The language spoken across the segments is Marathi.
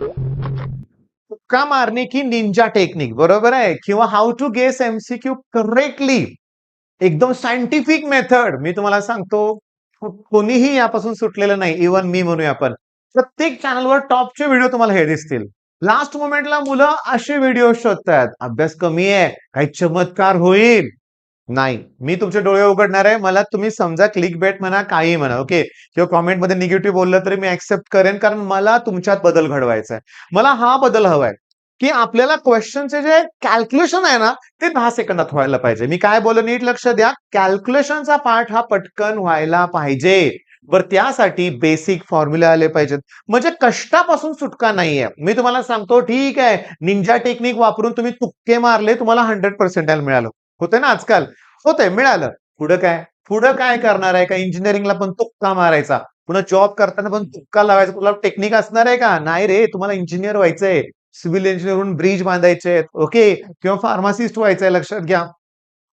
तुक्का मारणे की निंजा टेक्निक बरोबर आहे किंवा how to guess MCQ correctly एकदम सायंटिफिक मेथड मी तुम्हाला सांगतो कोणीही यापासून सुटलेलं नाही इव्हन मी म्हणूया आपण प्रत्येक चॅनलवर टॉपचे व्हिडिओ तुम्हाला हे दिसतील लास्ट मोमेंटला मुलं असे व्हिडिओ शोधतात अभ्यास कमी आहे काही चमत्कार होईल नाही मी तुमचे डोळे उघडणार आहे मला तुम्ही समजा क्लिक बेट म्हणा काही म्हणा ओके किंवा कॉमेंटमध्ये निगेटिव्ह बोललं तरी मी ऍक्सेप्ट करेन कारण मला तुमच्यात बदल घडवायचा आहे मला हा बदल हवाय की आपल्याला क्वेश्चनचे जे कॅल्क्युलेशन आहे ना ते 10 सेकंदात व्हायला पाहिजे मी काय बोललो नीट लक्ष द्या कॅल्क्युलेशनचा पार्ट हा पटकन व्हायला पाहिजे बरं त्यासाठी बेसिक फॉर्म्युला आले पाहिजेत म्हणजे कष्टापासून सुटका नाहीये मी तुम्हाला सांगतो ठीक आहे निंजा टेक्निक वापरून तुम्ही तुक्के मारले तुम्हाला 100% मिळालं होतंय ना आजकाल होतंय मिळालं पुढं काय करणार आहे का इंजिनिअरिंगला पण तुक्का मारायचा पुन्हा जॉब करताना पण तुक्का लावायचा तुला टेक्निक असणार आहे का नाही रे तुम्हाला इंजिनियर व्हायचंय सिव्हिल इंजिनियर म्हणून ब्रिज बांधायचे ओके किंवा फार्मासिस्ट व्हायचंय लक्षात घ्या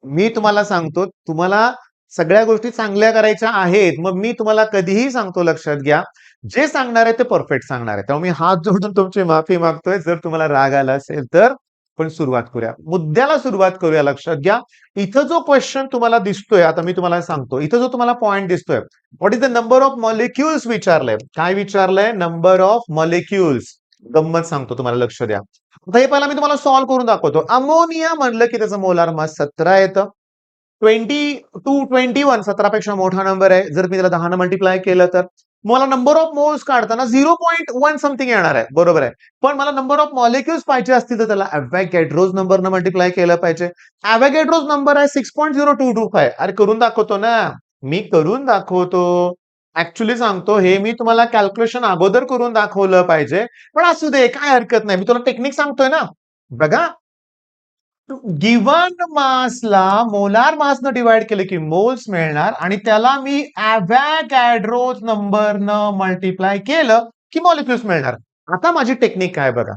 मी तुम्हाला सांगतो तुम्हाला सगळ्या गोष्टी चांगल्या करायच्या आहेत मग मी तुम्हाला कधीही सांगतो लक्षात घ्या जे सांगणार आहे ते परफेक्ट सांगणार आहे त्यामुळे मी हात जोडून तुमची माफी मागतोय जर तुम्हाला राग आला असेल तर पण सुरुवात करूया मुद्द्याला सुरुवात करूया लक्षात घ्या इथं जो क्वेश्चन तुम्हाला दिसतोय आता मी तुम्हाला सांगतो इथं जो तुम्हाला पॉइंट दिसतोय what is the number of molecules विचारलंय काय विचारलंय नंबर ऑफ मॉलिक्युल्स गंमत सांगतो तुम्हाला लक्ष द्या आता हे पहिला मी तुम्हाला सॉल्व्ह करून दाखवतो अमोनिया म्हणलं की त्याचं मोलार मास 17 येतं 21 17पेक्षा मोठा नंबर आहे जर मी त्याला 10 मल्टिप्लाय केलं तर मला नंबर ऑफ मोल्स काढताना 0.1 समथिंग येणार आहे बरोबर आहे पण मला नंबर ऑफ मॉलिक्युल्स पाहिजे असतील तर त्याला अवॅगॅड्रोज नंबरनं मल्टिप्लाय केलं पाहिजे अवॅगॅड्रोज नंबर आहे 6.0225 अरे करून दाखवतो ना मी करून दाखवतो ऍक्च्युली सांगतो हे मी तुम्हाला कॅल्क्युलेशन अगोदर करून दाखवलं पाहिजे पण असू दे काय हरकत नाही मी तुला टेक्निक सांगतोय ना बघा गिवन मासला मोलार मासनं डिवाइड केले की मोल्स मिळणार आणि त्याला मी अवॅगॅड्रोज नंबरनं मल्टिप्लाय केलं की मॉलिक्युल्स मिळणार आता माझी टेक्निक काय बघा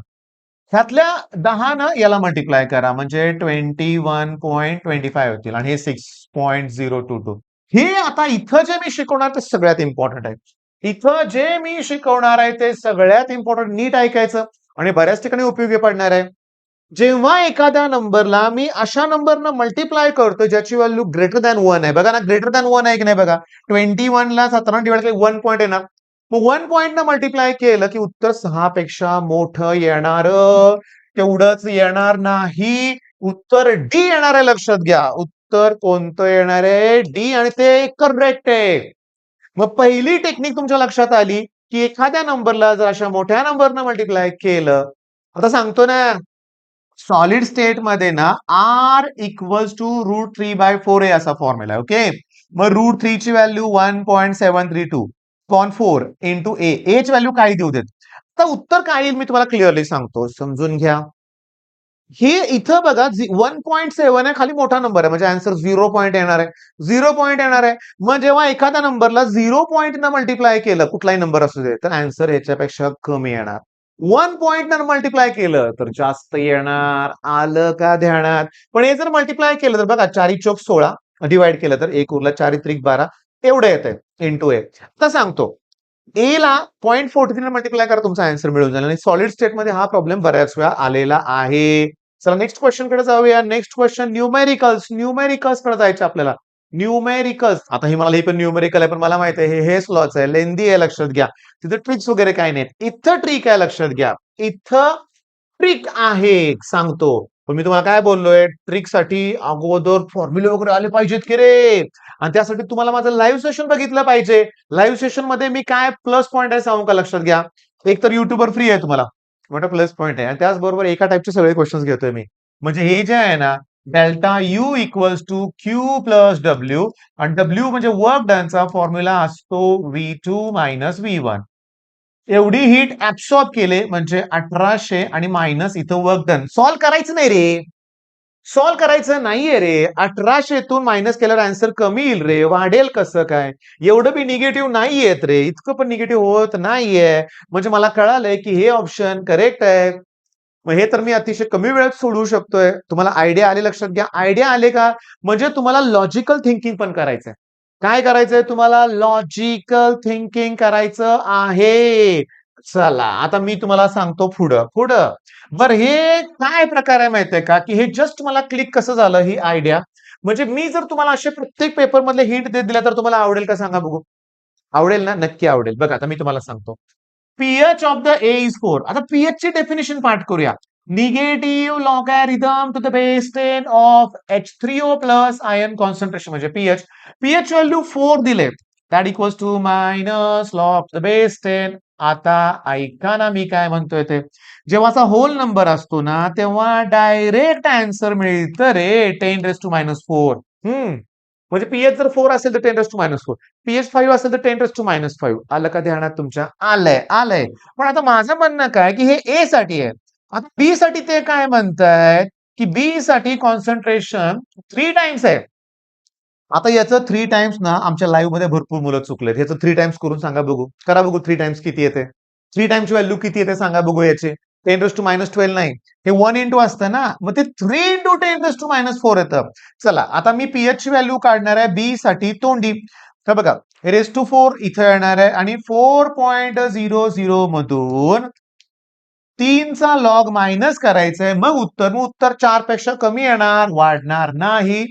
ह्यातल्या 10 याला मल्टिप्लाय करा म्हणजे 21.25 होतील आणि हे 6.022 हे आता इथं जे मी शिकवणार ते सगळ्यात इम्पॉर्टंट आहे इथं जे मी शिकवणार आहे ते सगळ्यात इम्पॉर्टंट नीट ऐकायचं आणि बऱ्याच ठिकाणी उपयोगी पडणार आहे जेव्हा एखाद्या नंबरला मी अशा नंबरनं मल्टिप्लाय करतो ज्याची व्हॅल्यू ग्रेटर दॅन 1 आहे बघा ना ग्रेटर दॅन 1 आहे की नाही बघा 21ला 17 डिवाइड केलं 1 पॉईंट येणार मग 1 पॉईंटनं मल्टिप्लाय केलं की उत्तर 6 पेक्षा मोठं येणार तेवढंच येणार नाही उत्तर डी येणार आहे लक्षात घ्या उत्तर कोणतं येणार आहे डी आणि ते करेक्ट आहे मग पहिली टेक्निक तुमच्या लक्षात आली की एखाद्या नंबरला जर अशा मोठ्या नंबरनं मल्टिप्लाय केलं आता सांगतो ना सॉलिड स्टेट मध्ये ना आर इक्वल्स टू √3/4 आहे असा फॉर्म्युला ओके मग √3 ची व्हॅल्यू 1.732 अपॉन 4 इंटू ए ची व्हॅल्यू काय देऊ देत आता उत्तर काय येईल मी तुम्हाला क्लिअरली सांगतो समजून घ्या हे इथं बघा 1.7 आहे खाली मोठा नंबर आहे म्हणजे आन्सर 0 पॉईंट येणार आहे 0 पॉईंट येणार आहे मग जेव्हा एखाद्या नंबरला 0 पॉईंट न मल्टिप्लाय केलं कुठलाही नंबर असू दे तर आन्सर याच्यापेक्षा कमी येणार 1 पॉईंट मल्टिप्लाय केलं तर जास्त येणार आलं का ध्यानात पण हे जर मल्टिप्लाय केलं तर बघा 4 × 16 डिवाइड केलं तर 1 उरला 4 × 12 एवढं येतंय इंटू ए तर सांगतो ए ला 0.43 मल्टिप्लाय करा तुमचा आन्सर मिळून जाईल आणि सॉलिड स्टेट मध्ये हा प्रॉब्लेम बऱ्याच वेळा आलेला आहे चला नेक्स्ट क्वेश्चन कडे जाऊया नेक्स्ट क्वेश्चन न्यूमेरिकल्स कडे जायचं आपल्याला न्यूमेरिकल्स आता हे मला हे पण न्यूमेरिकल आहे पण मला माहित आहे हे स्लॉच आहे लेंदी आहे लक्षात घ्या तिथे ट्रिक्स वगैरे काय नाहीत इथं ट्रिक आहे लक्षात घ्या इथं ट्रिक आहे सांगतो पण मी तुम्हाला काय बोललोय ट्रिक साठी अगोदर फॉर्म्युले वगैरे आले पाहिजेत की रे आणि त्यासाठी तुम्हाला माझं लाईव्ह सेशन बघितलं पाहिजे लाईव्ह सेशन मध्ये मी काय प्लस पॉईंट आहे सांगू का लक्षात घ्या एक तर युट्यूबवर फ्री आहे तुम्हाला मोठा प्लस पॉईंट आहे आणि त्याचबरोबर एका टाईपचे सगळे क्वेश्चन्स घेतोय मी म्हणजे हे जे आहे ना delta U equals to Q plus W आणि डब्ल्यू म्हणजे वर्क डनचा फॉर्म्युला असतो V2 - V1 एवढी हीट ऍब्सॉर्ब केले म्हणजे 1800 आणि मायनस इथं वर्क डन सॉल्व्ह करायचं नाही रे सॉल्व्ह करायचं नाहीये रे 1800 मायनस केल्यावर आन्सर कमी येईल रे वाढेल कसं काय एवढं बी निगेटिव्ह नाही येत रे इतकं पण निगेटिव्ह होत नाहीये म्हणजे मला कळालंय की हे ऑप्शन करेक्ट आहे मग हे तर मी अतिशय कमी वेळात सोडवू शकतोय तुम्हाला आयडिया आले लक्षात घ्या आयडिया आले का म्हणजे तुम्हाला लॉजिकल थिंकिंग पण करायचंय काय करायचंय तुम्हाला लॉजिकल थिंकिंग करायचं आहे चला आता मी तुम्हाला सांगतो पुढं पुढं. बरं हे काय प्रकार आहे माहितीये का, की हे जस्ट मला क्लिक कसं झालं ही आयडिया. म्हणजे मी जर तुम्हाला असे प्रत्येक पेपर मधले हिंट देत दिल्या तर तुम्हाला आवडेल का सांगा बघू? आवडेल ना? नक्की आवडेल. बघा आता मी तुम्हाला सांगतो. PH of the A is 4. आता पीएच ची डेफिनेशन पाठ करूया. Negative logarithm to the base 10 of H3O plus ion concentration म्हणजे पीएच. पीएच व्हॅल्यू 4 दिले. That equals to minus log the base 10. आता ऐका ना मी काय म्हणतोय ते. जेव्हा असा होल नंबर असतो ना, तेव्हा डायरेक्ट आन्सर मिळतं रे 10 रेस टू मायनस 4. म्हणजे पीएच जर 4 असेल तर 10 रेस टू मायनस 4. पीएच 5 असेल तर 10 रेस टू मायनस 5. आलं का ध्यानात तुमच्या? आलंय, आलंय. पण आता माझं म्हणणं काय, की हे ए साठी आहे. आता बी साठी ते काय म्हणतायत, की बी साठी कॉन्सन्ट्रेशन 3 टाइम्स आहे. आता याचं 3 टाइम्स ना आमच्या लाईव्ह मध्ये भरपूर मुलं चुकलेत. ह्याचं 3 टाइम्स करून सांगा बघू. करा बघू 3 टाइम्स किती येते? 3 टाइम्सची व्हॅल्यू किती येते सांगा बघू याची. 10 रेस टू मायनस 12 नाही. हे 1 इंटू असतं ना, मग ते 3 इंटू 10 रेस टू मायनस 4 येतं. चला आता मी पीएच ची व्हॅल्यू काढणार आहे बी साठी तोंडी. तर बघा रेस टू 4 इथं येणार आहे आणि 4.00 मधून 3 चा लॉग मायनस करायचंय. मग उत्तर 4 पेक्षा कमी येणार, वाढणार नाही.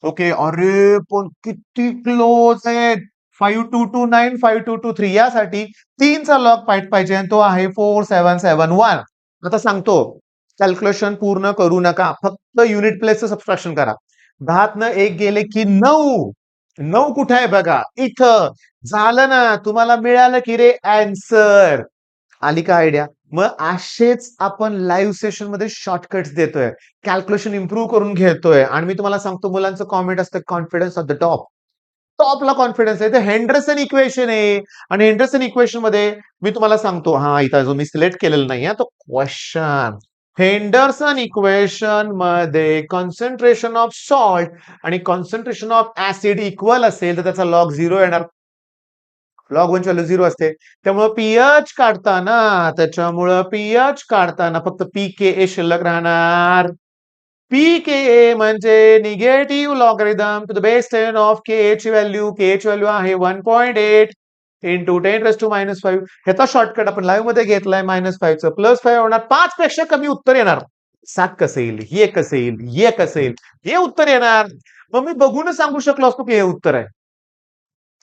ओके. अरे पण किती क्लोज आहेत. 5229, 5223 यासाठी 3 चा लॉग पाहिजे आणि तो आहे 4771. आता सांगतो कॅल्क्युलेशन पूर्ण करू नका. फक्त युनिट प्लेसचं सबट्रॅक्शन करा. 10 1 गेले की 9. 9 कुठे आहे बघा इथं. झालं ना तुम्हाला मिळालं की रे आन्सर. आली का आयडिया? मग असेच आपण लाईव्ह सेशन मध्ये शॉर्टकट्स देतोय. कॅल्क्युलेशन इम्प्रूव्ह करून घेतोय आणि मी तुम्हाला सांगतो मुलांचं कॉमेंट असतं कॉन्फिडन्स ऑफ द टॉप. टॉपला कॉन्फिडन्स आहे. ते हेंडरसन इक्वेशन आहे आणि हेंडरसन इक्वेशन मध्ये मी तुम्हाला सांगतो हा इथं जो मी सिलेक्ट केलेला नाही तो क्वेश्चन. हेंडरसन इक्वेशन मध्ये कॉन्सन्ट्रेशन ऑफ सॉल्ट आणि कॉन्सन्ट्रेशन ऑफ ऍसिड इक्वल असेल तर त्याचा लॉग 0 येणार. लॉग 1 ची व्हॅल्यू 0 असते. त्यामुळे पीएच काढताना फक्त पीकेए शिल्लक राहणार. पीकेए म्हणजे negative logarithm to the base 10 of K ची व्हॅल्यू. के ची व्हॅल्यू आहे 1.8 इंटू 10 रेस टू मायनस 5. ह्याचा शॉर्टकट आपण लाईव्ह मध्ये घेतलाय -5 चं +5 होणार. 5 पेक्षा कमी उत्तर येणार. 7 कसं येईल? हे कसं येईल? हे कसं येईल? हे उत्तर येणार. मग मी बघूनच सांगू शकलो असतो की हे उत्तर आहे.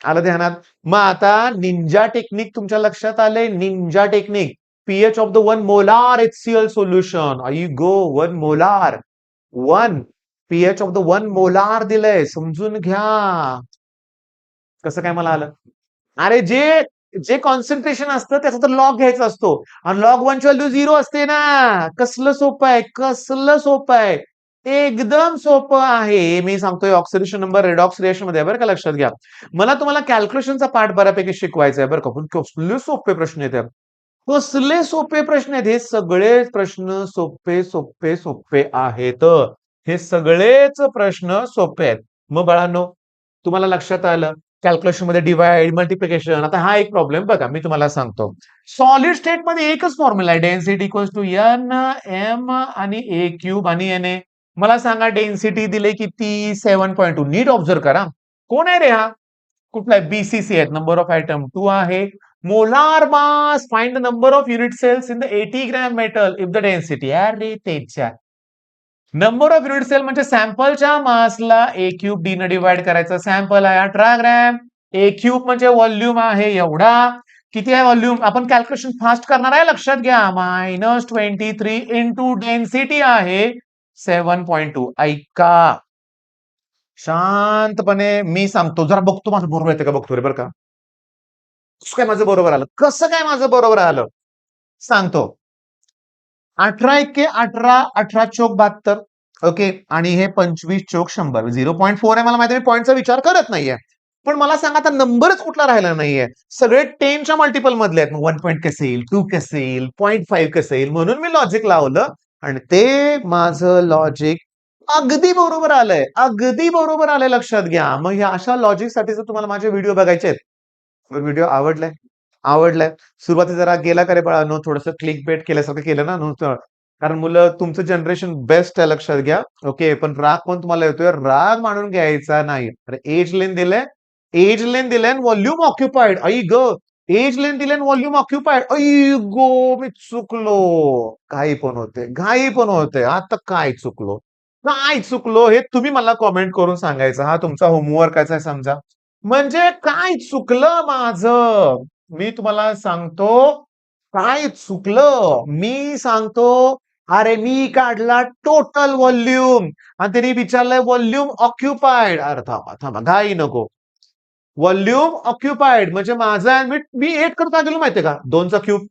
आलं ध्यानात? मग आता निंजा टेक्निक तुमच्या लक्षात आलंय. Ninja technique pH of the 1 molar HCl solution. I go 1 molar 1 pH of the 1 molar दिलंय. समजून घ्या. कसं काय मला आलं? अरे जे जे कॉन्सन्ट्रेशन असतं त्याचा तर लॉग घ्यायचा असतो आणि लॉग 1 ची व्हॅल्यू 0 असते ना. कसलं सोपं आहे, कसलं सोपं आहे. एकदम सोपं आहे. मी सांगतोय ऑक्सिडेशन नंबर रेडॉक्स रिएक्शन मध्ये बरं का लक्षात घ्या. मला तुम्हाला कॅल्क्युलेशनचा पार्ट बऱ्यापैकी शिकवायचा आहे बरं का. पण कसले सोपे प्रश्न आहेत. कसले सोपे प्रश्न आहेत. हे सगळे प्रश्न सोपे सोपे सोपे आहेत. हे सगळेच प्रश्न सोपे आहेत. मग बाळांनो तुम्हाला लक्षात आलं कॅल्क्युलेशन मध्ये डिवाइड मल्टिप्लिकेशन. आता हा एक प्रॉब्लेम बघा मी तुम्हाला सांगतो. सॉलिड स्टेट मध्ये एकच फॉर्म्युला आहे density equals to N M आणि ए क्यूब आणि एन ए. मला सांगा डेन्सिटी दिले किती 7.2. नीट ऑब्झर्व करा. कोण आहे रे हा? कुठला आहे? बीसीसी आहे. नंबर ऑफ आयटम 2 आहे. Molar mass find the number of unit cells in the 80 gram metal if the density. अरे तेच्या नंबर ऑफ युनिट सेल म्हणजे सॅम्पलच्या मासला ए क्यूब डी न डिवाइड करायचं. सॅम्पल आहे 18 ग्रॅम. ए क्यूब म्हणजे व्हॉल्यूम आहे एवढा. किती आहे व्हॉल्यूम? आपण कॅल्क्युलेशन फास्ट करणार आहे लक्षात घ्या. -23 इंटू डेन्सिटी आहे 7.2. ऐका शांतपणे मी सांगतो. जरा बघतो माझं बरोबर येतं का बघतो रे बरं का. कसं काय माझं बरोबर आलं? कसं काय माझं बरोबर आलं? सांगतो. 18 एक्के 18, 18 चोक 72. ओके. आणि हे 25 चोक 100. 0.4 आहे मला माहिती आहे. मी पॉईंटचा विचार करत नाहीये. पण मला सांगा आता नंबरच कुठला राहिला नाहीये. सगळे 10 च्या मल्टिपल मधले आहेत. मग 1 पॉइंट कसं येईल? 2 कसं येईल? 0.5 कसं येईल? म्हणून मी लॉजिक लावलं आणि ते माझं लॉजिक अगदी बरोबर आलंय. अगदी बरोबर आलंय लक्षात घ्या. मग ह्या अशा लॉजिकसाठी जर तुम्हाला माझे व्हिडिओ बघायचे आहेत. व्हिडिओ आवडलाय? आवडलाय. सुरुवातीला जरा गेला का रे बाळांनो थोडंसं क्लिक बेट केल्यासारखं केलं ना नुसतं. कारण मुलं तुमचं जनरेशन बेस्ट आहे लक्षात घ्या. ओके. पण राग पण तुम्हाला येतोय. राग मानून घ्यायचा नाही. अरे एज लेन दिलंय. एज लेन दिलंय व्हॉल्यूम ऑक्युपाइड. आई ग एज लेंथ दिले व्हॉल्यूम ऑक्युपाईड. अय गो मी चुकलो. घाई पण होते. आता काय चुकलो हे तुम्ही मला कॉमेंट करून सांगायचं. हा तुमचा होमवर्कच आहे समजा. म्हणजे काय चुकलं माझं? मी तुम्हाला सांगतो, काय चुकलं? मी सांगतो, अरे मी काढला टोटल व्हॉल्यूम आणि त्यांनी विचारलंय व्हॉल्यूम ऑक्युपाईड. अरे थांबा, थांबा. घाई नको. व्हॉल्यूम ऑक्युपाईड म्हणजे माझा मी 8 करता गेलो माहितीये का? 2चा क्यूब.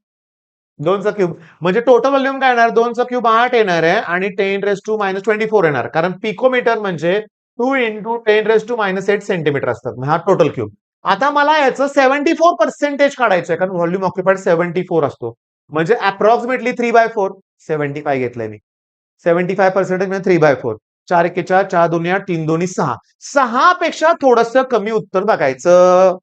2चा क्यूब. म्हणजे टोटल व्हॉल्यूम काय येणार? 2चा क्यूब 8 येणार आहे आणि 10⁻⁻24 येणार. कारण पिकोमीटर म्हणजे 2 इंटू 10⁻⁻8 सेंटीमीटर असतात. हा टोटल क्यूब. आता मला याचं 74% काढायचं आहे कारण व्हॉल्यूम ऑक्युपाईड 74 असतो. म्हणजे अप्रॉक्सिमेटली 3/4. 75 घेतलंय मी. 75% म्हणजे 3/4. 4 एके 4, 4 दोन्ही 8, 3 दोन्ही 6. 6 पेक्षा थोडंसं कमी उत्तर बघायचं.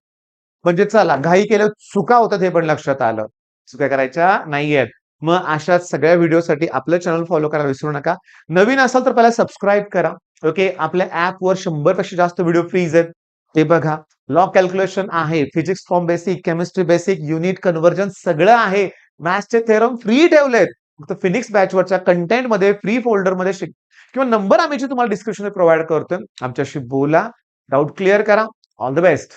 म्हणजे चला घाई केल्यावर चुका होतात हे पण लक्षात आलं. चुका करायच्या नाहीयेत. मग अशाच सगळ्या व्हिडिओसाठी आपलं चॅनल फॉलो करायला विसरू नका. नवीन असाल तर पहिला सबस्क्राईब करा. ओके. आपल्या ॲपवर 100 पेक्षा जास्त व्हिडिओ फ्रीज आहेत. ते बघा. लॉ कॅल्क्युलेशन आहे. Physics from basic, chemistry basic, unit conversion सगळं आहे. मॅथ्सचे थेरम फ्री ठेवलेत. फक्त फिनिक्स बॅचवरच्या कंटेंटमध्ये फ्री फोल्डरमध्ये किंवा नंबर आम्ही जे तुम्हाला डिस्क्रिप्शनमध्ये प्रोव्हाईड करतोय. आमच्याशी बोला. डाऊट क्लिअर करा. All the best.